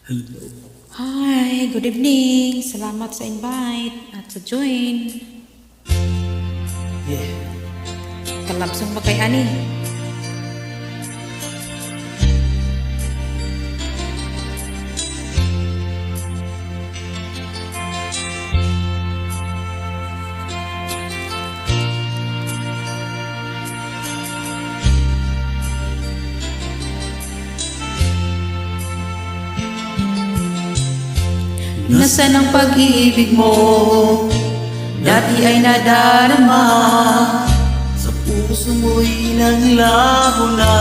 Hello. Hi, good evening. Salamat sa invite at sa join. Yeah. Kalabsang ba kay ani? Nasaan ang pag-ibig mo? Dati ay nadarama, sa puso mo'y naglaho na.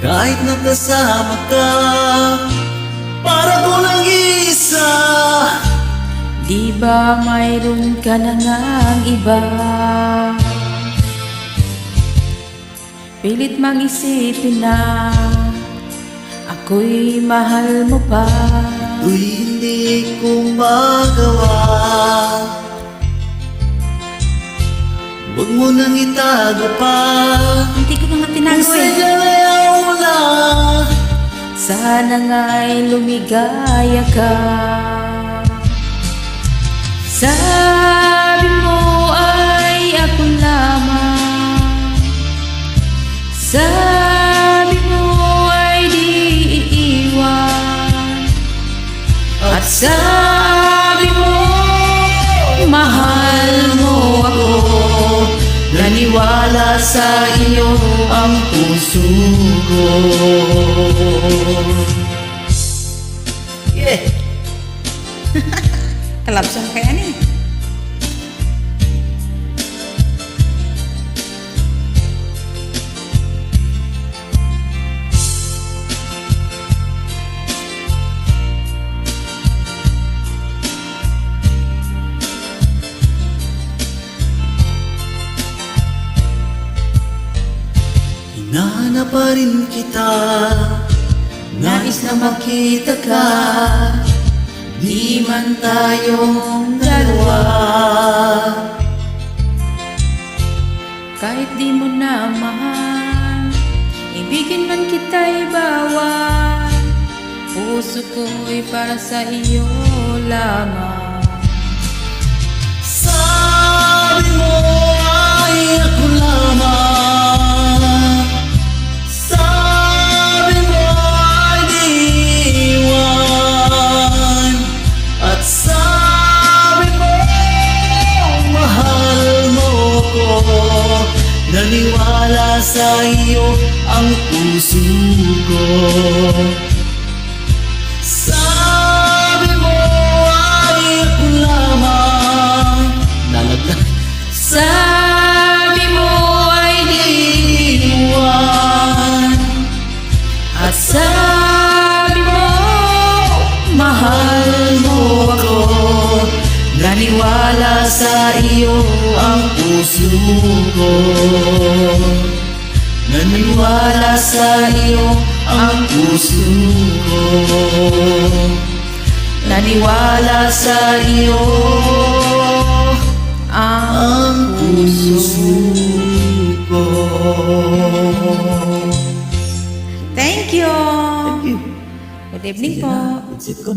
Kahit nakasama ka, para ko lang isa. Di ba mayroon ka na ngang iba? Pilit mang isipin na ako'y mahal mo pa. Ito'y hindi ko magawa. Huwag mo nang itago pa. Hindi ko na nga tinago Kasi eh. ayaw mo na. Sana nga'y lumigaya ka. Sabi mo ay ako lamang. Sabi mo ay di iiwan. At sabi mo mahal mo ako. Naniwala sa iyo ang puso ko. Yeah. Kalabsan kaya ni. Hinahanap pa rin kita, nais na makita ka. Di man tayong dalawa. Kahit di mo na mahal, ibigin man kita'y bawal. Puso ko'y para sa iyo lamang. Sabi mo ay ako lamang. Sabi mo ay di iwan. At sabi mo mahal mo ko. Naniwala sa iyo ang puso ko. Sabi mo ay ako lamang. Nalaglag. Sabi mo ay di iwan. at sabi mo mahal mo ako. Naniwala sa iyo ang puso ko. Naniwala sa iyo ang puso ko. Naniwala sa iyo ang puso ko. Thank you. Thank you. Good evening po. That's it ko.